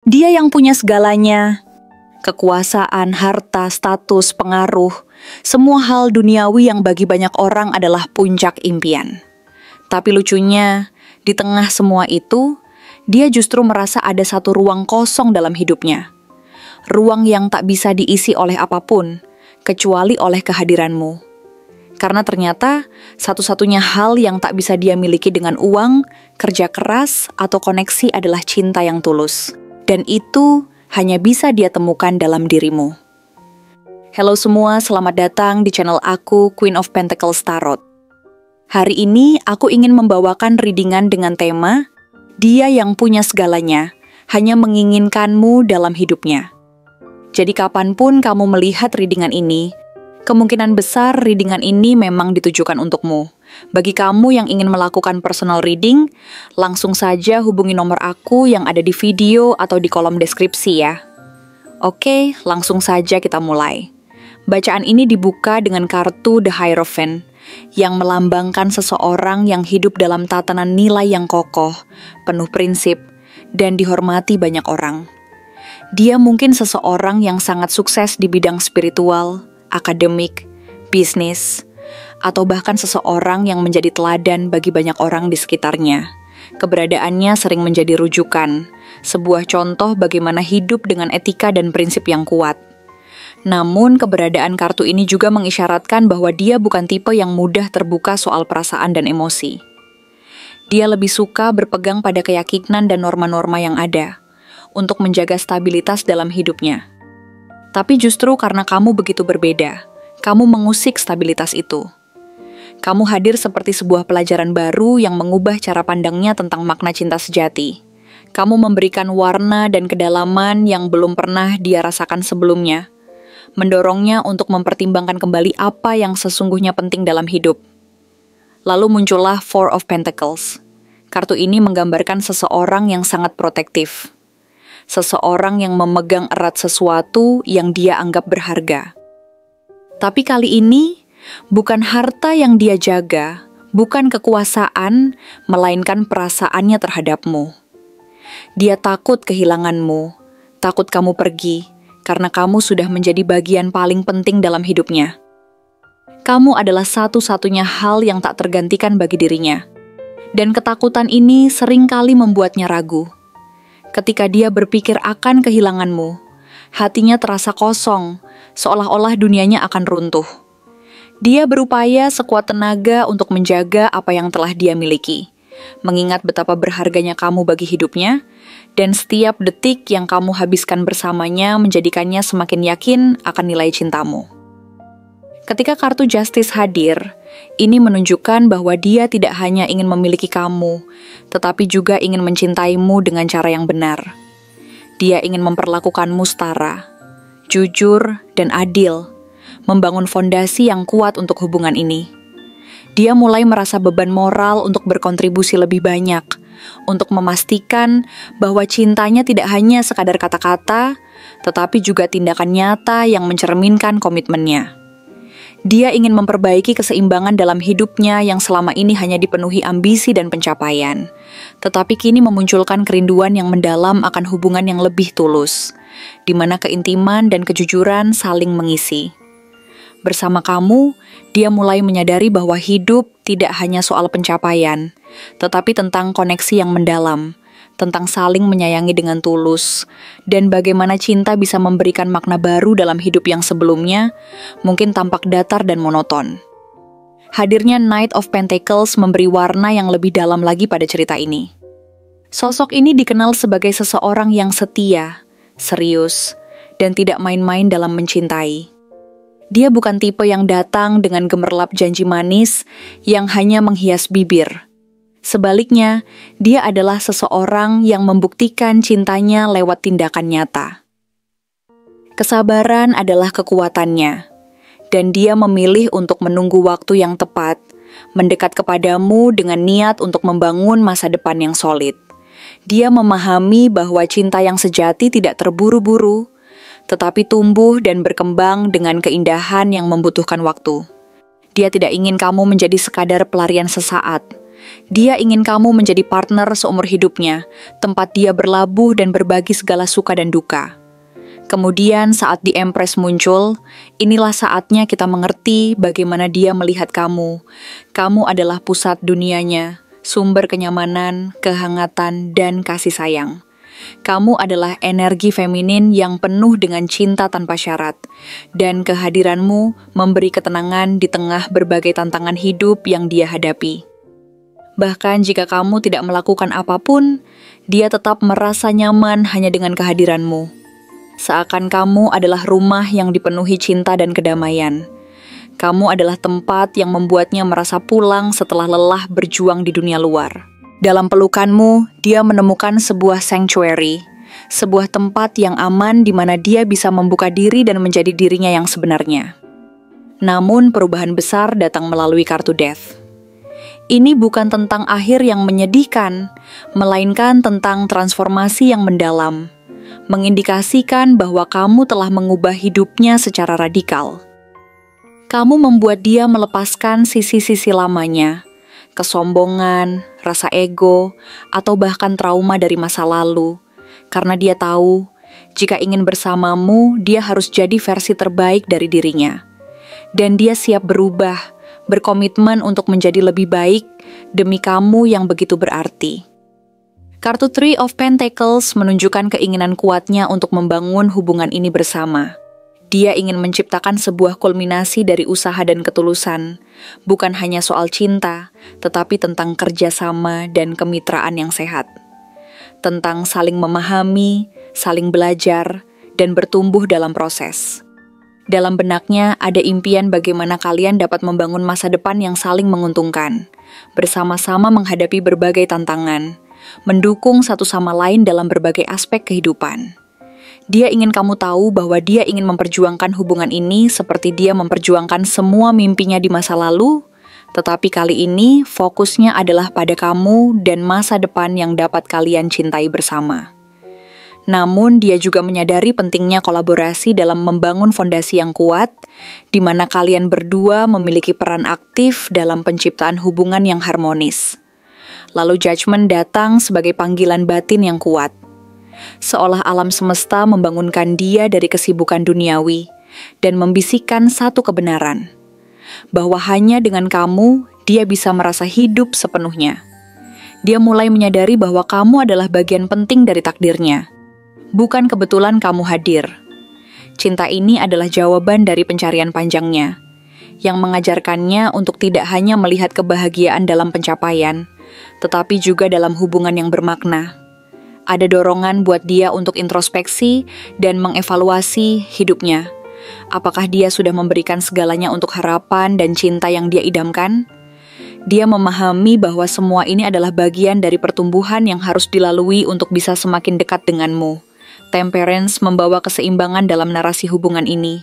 Dia yang punya segalanya, kekuasaan, harta, status, pengaruh, semua hal duniawi yang bagi banyak orang adalah puncak impian. Tapi lucunya, di tengah semua itu, dia justru merasa ada satu ruang kosong dalam hidupnya. Ruang yang tak bisa diisi oleh apapun, kecuali oleh kehadiranmu. Karena ternyata satu-satunya hal yang tak bisa dia miliki dengan uang, kerja keras, atau koneksi adalah cinta yang tulus. Dan itu hanya bisa dia temukan dalam dirimu. Halo semua, selamat datang di channel aku, Queen of Pentacles Tarot. Hari ini aku ingin membawakan readingan dengan tema Dia yang punya segalanya, hanya menginginkanmu dalam hidupnya. Jadi kapanpun kamu melihat readingan ini, kemungkinan besar readingan ini memang ditujukan untukmu. Bagi kamu yang ingin melakukan personal reading, langsung saja hubungi nomor aku yang ada di video atau di kolom deskripsi ya. Oke, langsung saja kita mulai. Bacaan ini dibuka dengan kartu The Hierophant, yang melambangkan seseorang yang hidup dalam tatanan nilai yang kokoh, penuh prinsip, dan dihormati banyak orang. Dia mungkin seseorang yang sangat sukses di bidang spiritual, akademik, bisnis, atau bahkan seseorang yang menjadi teladan bagi banyak orang di sekitarnya. Keberadaannya sering menjadi rujukan, sebuah contoh bagaimana hidup dengan etika dan prinsip yang kuat. Namun, keberadaan kartu ini juga mengisyaratkan bahwa dia bukan tipe yang mudah terbuka soal perasaan dan emosi. Dia lebih suka berpegang pada keyakinan dan norma-norma yang ada, untuk menjaga stabilitas dalam hidupnya. Tapi justru karena kamu begitu berbeda, kamu mengusik stabilitas itu. Kamu hadir seperti sebuah pelajaran baru yang mengubah cara pandangnya tentang makna cinta sejati. Kamu memberikan warna dan kedalaman yang belum pernah dia rasakan sebelumnya, mendorongnya untuk mempertimbangkan kembali apa yang sesungguhnya penting dalam hidup. Lalu muncullah Four of Pentacles. Kartu ini menggambarkan seseorang yang sangat protektif. Seseorang yang memegang erat sesuatu yang dia anggap berharga. Tapi kali ini, bukan harta yang dia jaga, bukan kekuasaan, melainkan perasaannya terhadapmu. Dia takut kehilanganmu, takut kamu pergi, karena kamu sudah menjadi bagian paling penting dalam hidupnya. Kamu adalah satu-satunya hal yang tak tergantikan bagi dirinya. Dan ketakutan ini seringkali membuatnya ragu. Ketika dia berpikir akan kehilanganmu, hatinya terasa kosong, seolah-olah dunianya akan runtuh. Dia berupaya sekuat tenaga untuk menjaga apa yang telah dia miliki, mengingat betapa berharganya kamu bagi hidupnya, dan setiap detik yang kamu habiskan bersamanya menjadikannya semakin yakin akan nilai cintamu. Ketika kartu Justice hadir, ini menunjukkan bahwa dia tidak hanya ingin memiliki kamu, tetapi juga ingin mencintaimu dengan cara yang benar. Dia ingin memperlakukanmu setara, jujur, dan adil, membangun fondasi yang kuat untuk hubungan ini. Dia mulai merasa beban moral untuk berkontribusi lebih banyak, untuk memastikan bahwa cintanya tidak hanya sekadar kata-kata, tetapi juga tindakan nyata yang mencerminkan komitmennya. Dia ingin memperbaiki keseimbangan dalam hidupnya yang selama ini hanya dipenuhi ambisi dan pencapaian, tetapi kini memunculkan kerinduan yang mendalam akan hubungan yang lebih tulus, di mana keintiman dan kejujuran saling mengisi. Bersama kamu, dia mulai menyadari bahwa hidup tidak hanya soal pencapaian, tetapi tentang koneksi yang mendalam, tentang saling menyayangi dengan tulus, dan bagaimana cinta bisa memberikan makna baru dalam hidup yang sebelumnya mungkin tampak datar dan monoton. Hadirnya Knight of Pentacles memberi warna yang lebih dalam lagi pada cerita ini. Sosok ini dikenal sebagai seseorang yang setia, serius, dan tidak main-main dalam mencintai. Dia bukan tipe yang datang dengan gemerlap janji manis yang hanya menghias bibir. Sebaliknya, dia adalah seseorang yang membuktikan cintanya lewat tindakan nyata. Kesabaran adalah kekuatannya, dan dia memilih untuk menunggu waktu yang tepat, mendekat kepadamu dengan niat untuk membangun masa depan yang solid. Dia memahami bahwa cinta yang sejati tidak terburu-buru, tetapi tumbuh dan berkembang dengan keindahan yang membutuhkan waktu. Dia tidak ingin kamu menjadi sekadar pelarian sesaat. Dia ingin kamu menjadi partner seumur hidupnya, tempat dia berlabuh dan berbagi segala suka dan duka. Kemudian saat The Empress muncul, inilah saatnya kita mengerti bagaimana dia melihat kamu. Kamu adalah pusat dunianya, sumber kenyamanan, kehangatan, dan kasih sayang. Kamu adalah energi feminin yang penuh dengan cinta tanpa syarat, dan kehadiranmu memberi ketenangan di tengah berbagai tantangan hidup yang dia hadapi. Bahkan jika kamu tidak melakukan apapun, dia tetap merasa nyaman hanya dengan kehadiranmu. Seakan kamu adalah rumah yang dipenuhi cinta dan kedamaian. Kamu adalah tempat yang membuatnya merasa pulang setelah lelah berjuang di dunia luar. Dalam pelukanmu, dia menemukan sebuah sanctuary, sebuah tempat yang aman di mana dia bisa membuka diri dan menjadi dirinya yang sebenarnya. Namun perubahan besar datang melalui kartu Death. Ini bukan tentang akhir yang menyedihkan, melainkan tentang transformasi yang mendalam, mengindikasikan bahwa kamu telah mengubah hidupnya secara radikal. Kamu membuat dia melepaskan sisi-sisi lamanya, kesombongan, rasa ego, atau bahkan trauma dari masa lalu, karena dia tahu, jika ingin bersamamu, dia harus jadi versi terbaik dari dirinya. Dan dia siap berubah, berkomitmen untuk menjadi lebih baik demi kamu yang begitu berarti. Kartu Three of Pentacles menunjukkan keinginan kuatnya untuk membangun hubungan ini bersama. Dia ingin menciptakan sebuah kulminasi dari usaha dan ketulusan, bukan hanya soal cinta, tetapi tentang kerjasama dan kemitraan yang sehat. Tentang saling memahami, saling belajar, dan bertumbuh dalam proses. Dalam benaknya ada impian bagaimana kalian dapat membangun masa depan yang saling menguntungkan, bersama-sama menghadapi berbagai tantangan, mendukung satu sama lain dalam berbagai aspek kehidupan. Dia ingin kamu tahu bahwa dia ingin memperjuangkan hubungan ini seperti dia memperjuangkan semua mimpinya di masa lalu, tetapi kali ini fokusnya adalah pada kamu dan masa depan yang dapat kalian cintai bersama. Namun dia juga menyadari pentingnya kolaborasi dalam membangun fondasi yang kuat, di mana kalian berdua memiliki peran aktif dalam penciptaan hubungan yang harmonis. Lalu Judgment datang sebagai panggilan batin yang kuat. Seolah alam semesta membangunkan dia dari kesibukan duniawi dan membisikkan satu kebenaran, bahwa hanya dengan kamu dia bisa merasa hidup sepenuhnya. Dia mulai menyadari bahwa kamu adalah bagian penting dari takdirnya. Bukan kebetulan kamu hadir. Cinta ini adalah jawaban dari pencarian panjangnya, yang mengajarkannya untuk tidak hanya melihat kebahagiaan dalam pencapaian, tetapi juga dalam hubungan yang bermakna. Ada dorongan buat dia untuk introspeksi dan mengevaluasi hidupnya. Apakah dia sudah memberikan segalanya untuk harapan dan cinta yang dia idamkan? Dia memahami bahwa semua ini adalah bagian dari pertumbuhan yang harus dilalui untuk bisa semakin dekat denganmu. Temperance membawa keseimbangan dalam narasi hubungan ini.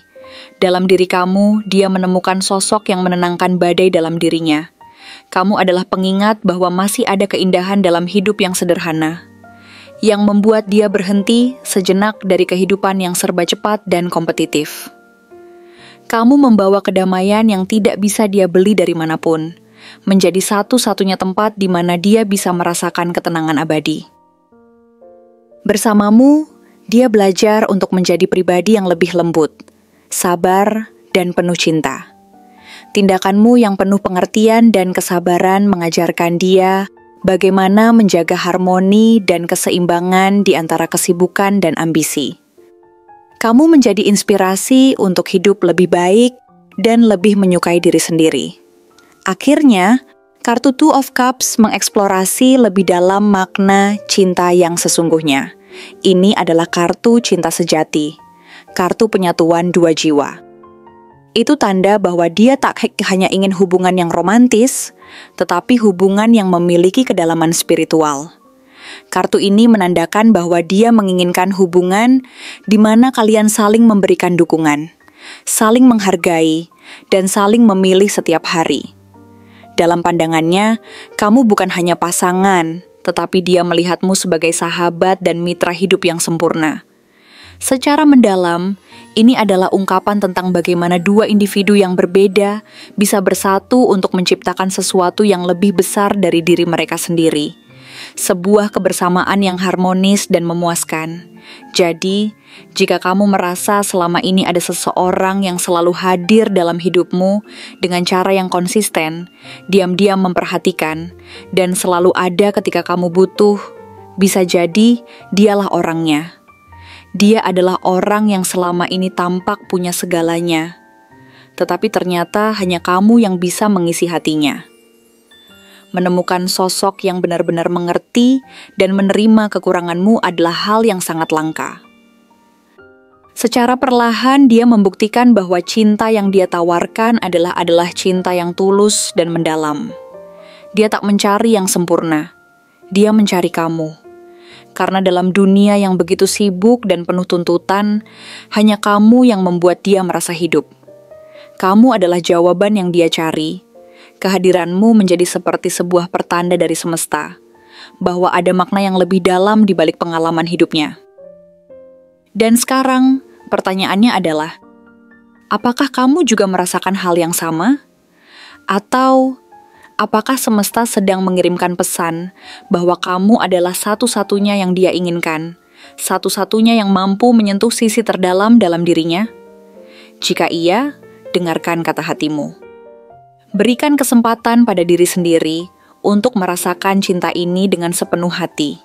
Dalam diri kamu, dia menemukan sosok yang menenangkan badai dalam dirinya. Kamu adalah pengingat bahwa masih ada keindahan dalam hidup yang sederhana, yang membuat dia berhenti sejenak dari kehidupan yang serba cepat dan kompetitif. Kamu membawa kedamaian yang tidak bisa dia beli dari manapun, menjadi satu-satunya tempat di mana dia bisa merasakan ketenangan abadi. Bersamamu, dia belajar untuk menjadi pribadi yang lebih lembut, sabar, dan penuh cinta. Tindakanmu yang penuh pengertian dan kesabaran mengajarkan dia bagaimana menjaga harmoni dan keseimbangan di antara kesibukan dan ambisi. Kamu menjadi inspirasi untuk hidup lebih baik dan lebih menyukai diri sendiri. Akhirnya, kartu Two of Cups mengeksplorasi lebih dalam makna cinta yang sesungguhnya. Ini adalah kartu cinta sejati, kartu penyatuan dua jiwa. Itu tanda bahwa dia tak hanya ingin hubungan yang romantis, tetapi hubungan yang memiliki kedalaman spiritual. Kartu ini menandakan bahwa dia menginginkan hubungan di mana kalian saling memberikan dukungan, saling menghargai, dan saling memilih setiap hari. Dalam pandangannya, kamu bukan hanya pasangan, tetapi dia melihatmu sebagai sahabat dan mitra hidup yang sempurna. Secara mendalam, ini adalah ungkapan tentang bagaimana dua individu yang berbeda bisa bersatu untuk menciptakan sesuatu yang lebih besar dari diri mereka sendiri. Sebuah kebersamaan yang harmonis dan memuaskan. Jadi, jika kamu merasa selama ini ada seseorang yang selalu hadir dalam hidupmu dengan cara yang konsisten, diam-diam memperhatikan, dan selalu ada ketika kamu butuh, bisa jadi dialah orangnya. Dia adalah orang yang selama ini tampak punya segalanya, tetapi ternyata hanya kamu yang bisa mengisi hatinya. Menemukan sosok yang benar-benar mengerti dan menerima kekuranganmu adalah hal yang sangat langka. Secara perlahan dia membuktikan bahwa cinta yang dia tawarkan adalah cinta yang tulus dan mendalam. Dia tak mencari yang sempurna, dia mencari kamu. Karena dalam dunia yang begitu sibuk dan penuh tuntutan, hanya kamu yang membuat dia merasa hidup. Kamu adalah jawaban yang dia cari. Kehadiranmu menjadi seperti sebuah pertanda dari semesta, bahwa ada makna yang lebih dalam di balik pengalaman hidupnya. Dan sekarang, pertanyaannya adalah, apakah kamu juga merasakan hal yang sama? Atau apakah semesta sedang mengirimkan pesan bahwa kamu adalah satu-satunya yang dia inginkan, satu-satunya yang mampu menyentuh sisi terdalam dalam dirinya? Jika iya, dengarkan kata hatimu. Berikan kesempatan pada diri sendiri untuk merasakan cinta ini dengan sepenuh hati.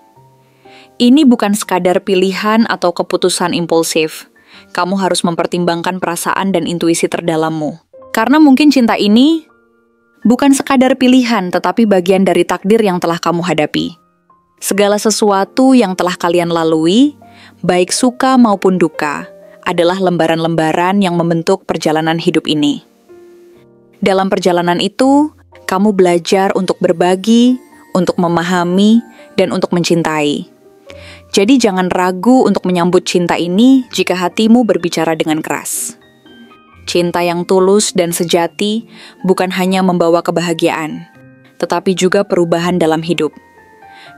Ini bukan sekadar pilihan atau keputusan impulsif. Kamu harus mempertimbangkan perasaan dan intuisi terdalammu. Karena mungkin cinta ini bukan sekadar pilihan, tetapi bagian dari takdir yang telah kamu hadapi. Segala sesuatu yang telah kalian lalui, baik suka maupun duka, adalah lembaran-lembaran yang membentuk perjalanan hidup ini. Dalam perjalanan itu, kamu belajar untuk berbagi, untuk memahami, dan untuk mencintai. Jadi jangan ragu untuk menyambut cinta ini jika hatimu berbicara dengan keras. Cinta yang tulus dan sejati bukan hanya membawa kebahagiaan, tetapi juga perubahan dalam hidup.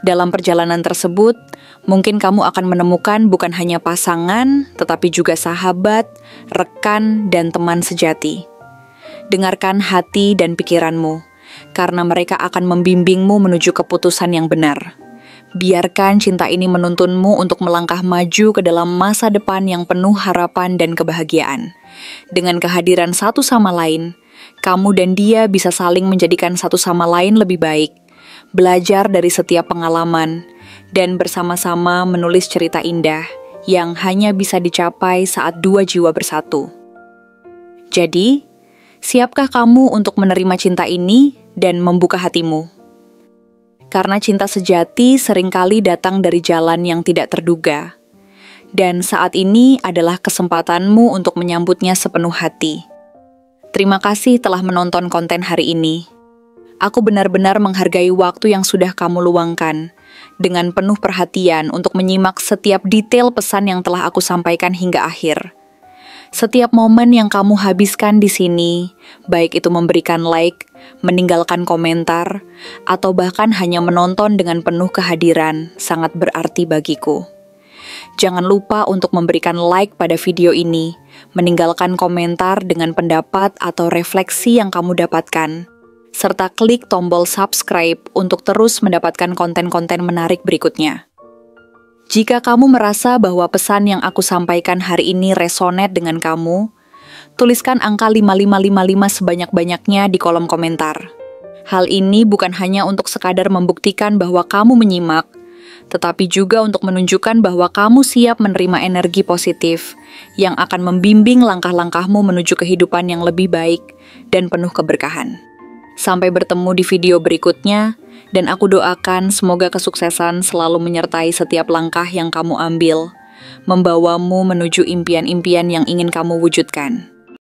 Dalam perjalanan tersebut, mungkin kamu akan menemukan bukan hanya pasangan, tetapi juga sahabat, rekan, dan teman sejati. Dengarkan hati dan pikiranmu, karena mereka akan membimbingmu menuju keputusan yang benar. Biarkan cinta ini menuntunmu untuk melangkah maju ke dalam masa depan yang penuh harapan dan kebahagiaan. Dengan kehadiran satu sama lain, kamu dan dia bisa saling menjadikan satu sama lain lebih baik, belajar dari setiap pengalaman, dan bersama-sama menulis cerita indah yang hanya bisa dicapai saat dua jiwa bersatu. Jadi, siapkah kamu untuk menerima cinta ini dan membuka hatimu? Karena cinta sejati seringkali datang dari jalan yang tidak terduga. Dan saat ini adalah kesempatanmu untuk menyambutnya sepenuh hati. Terima kasih telah menonton konten hari ini. Aku benar-benar menghargai waktu yang sudah kamu luangkan dengan penuh perhatian untuk menyimak setiap detail pesan yang telah aku sampaikan hingga akhir. Setiap momen yang kamu habiskan di sini, baik itu memberikan like, meninggalkan komentar, atau bahkan hanya menonton dengan penuh kehadiran, sangat berarti bagiku. Jangan lupa untuk memberikan like pada video ini, meninggalkan komentar dengan pendapat atau refleksi yang kamu dapatkan, serta klik tombol subscribe untuk terus mendapatkan konten-konten menarik berikutnya. Jika kamu merasa bahwa pesan yang aku sampaikan hari ini resonate dengan kamu, tuliskan angka 5555 sebanyak-banyaknya di kolom komentar. Hal ini bukan hanya untuk sekadar membuktikan bahwa kamu menyimak, tetapi juga untuk menunjukkan bahwa kamu siap menerima energi positif yang akan membimbing langkah-langkahmu menuju kehidupan yang lebih baik dan penuh keberkahan. Sampai bertemu di video berikutnya, dan aku doakan semoga kesuksesan selalu menyertai setiap langkah yang kamu ambil, membawamu menuju impian-impian yang ingin kamu wujudkan.